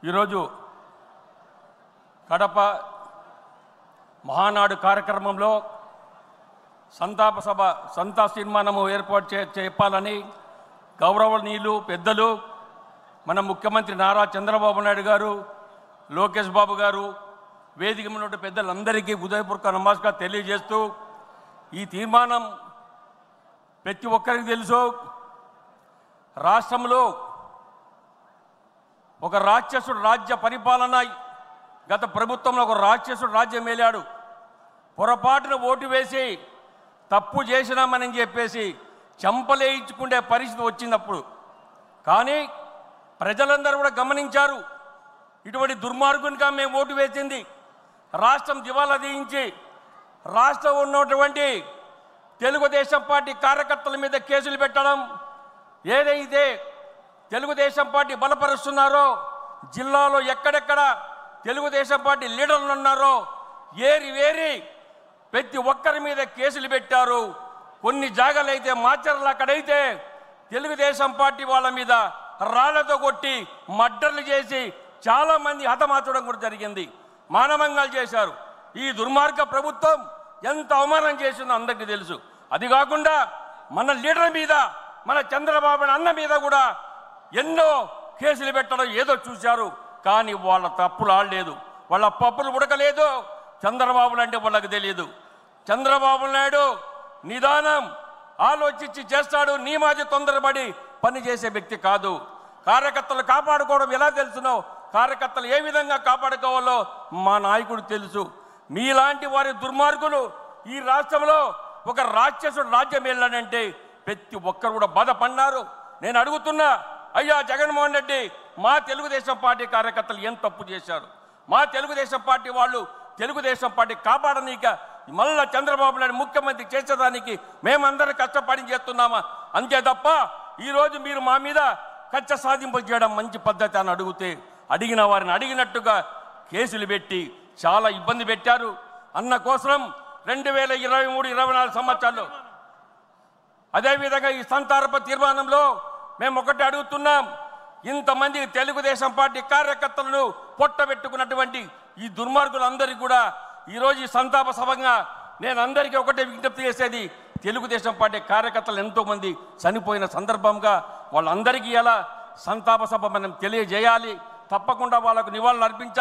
ఈరోజు కడప మహానాడు కార్యక్రమంలో సంతాప సభ తీర్మానము ఏర్పాటు చేయాలని గౌరవనీయులు పెద్దలు మన ముఖ్యమంత్రి నారా చంద్రబాబు నాయుడు గారు, లోకేష్ బాబు గారు, వేదిక మీద పెద్దలందరికీ హృదయపూర్వక నమస్కారం తెలియజేస్తూ, ఈ తీర్మానం ప్రతి ఒక్కరికి తెలుసు. రాష్ట్రంలో ఒక రాక్షసుడు రాజ్య పరిపాలన, గత ప్రభుత్వంలో ఒక రాక్షసుడు రాజ్యం మేలాడు. పొరపాటున ఓటు వేసి తప్పు చేసినామని చెప్పేసి చంపలేయించుకునే పరిస్థితి వచ్చినప్పుడు కానీ ప్రజలందరూ కూడా గమనించారు, ఇటువంటి దుర్మార్గునిగా మేము ఓటు వేసింది. రాష్ట్రం దివాలా తీయించి రాష్ట్రంలో ఉన్నటువంటి తెలుగుదేశం పార్టీ కార్యకర్తల మీద కేసులు పెట్టడం, ఏదైతే తెలుగుదేశం పార్టీ బలపరుస్తున్నారో, జిల్లాలో ఎక్కడెక్కడ తెలుగుదేశం పార్టీ లీడర్లు ఉన్నారో వేరి ప్రతి ఒక్కరి మీద కేసులు పెట్టారు. కొన్ని జాగాలు అయితే మాచర్లు అక్కడైతే తెలుగుదేశం పార్టీ వాళ్ళ మీద రాళ్లతో కొట్టి మర్డర్లు చేసి చాలామంది హతమార్చడం కూడా జరిగింది. మానభంగాలు చేశారు. ఈ దుర్మార్గ ప్రభుత్వం ఎంత అవమానం చేసిందో అందరికీ తెలుసు. అది కాకుండా మన లీడర్ మీద, మన చంద్రబాబు అన్న మీద కూడా ఎన్నో కేసులు పెట్టడం ఏదో చూశారు. కానీ వాళ్ళ తప్పులు ఆడలేదు, వాళ్ళ పప్పులు ఉడకలేదు. చంద్రబాబు అంటే వాళ్ళకి తెలియదు. చంద్రబాబు నాయుడు నిదానం ఆలోచించి చేస్తాడు. నీ మాది తొందరపడి పనిచేసే వ్యక్తి కాదు. కార్యకర్తలు కాపాడుకోవడం ఎలా తెలుసునో, కార్యకర్తలు ఏ విధంగా కాపాడుకోవాలో మా నాయకుడు తెలుసు. మీలాంటి వారి దుర్మార్గులు ఈ రాష్ట్రంలో ఒక రాక్షసుడు రాజ్యం వెళ్ళాడంటే ప్రతి ఒక్కరు కూడా బాధపడినారు. నేను అడుగుతున్నా, అయ్యా జగన్మోహన్ రెడ్డి, మా తెలుగుదేశం పార్టీ కార్యకర్తలు ఏం తప్పు చేశారు? మా తెలుగుదేశం పార్టీ వాళ్ళు తెలుగుదేశం పార్టీ కాపాడనీక మళ్ళా చంద్రబాబు నాయుడు ముఖ్యమంత్రి చేసేదానికి మేమందరం కష్టపడి చేస్తున్నామా? అంతే తప్ప ఈరోజు మీరు మా మీద కక్ష సాధింపు చేయడం మంచి పద్ధతి అని అడిగిన వారిని అడిగినట్టుగా కేసులు పెట్టి చాలా ఇబ్బంది పెట్టారు. అన్న కోసం 2023-24 సంవత్సరాల్లో అదేవిధంగా ఈ సంతాప తీర్మానంలో మేము ఒకటి అడుగుతున్నాం, ఇంతమంది తెలుగుదేశం పార్టీ కార్యకర్తలను పొట్టబెట్టుకున్నటువంటి ఈ దుర్మార్గులందరికీ కూడా ఈరోజు ఈ సంతాప సభగా నేను అందరికీ ఒకటే విజ్ఞప్తి చేసేది, తెలుగుదేశం పార్టీ కార్యకర్తలు ఎంతోమంది చనిపోయిన సందర్భంగా వాళ్ళందరికీ ఎలా సంతాప సభ మనం తెలియజేయాలి. తప్పకుండా వాళ్ళకు నివాళులు అర్పించాలి.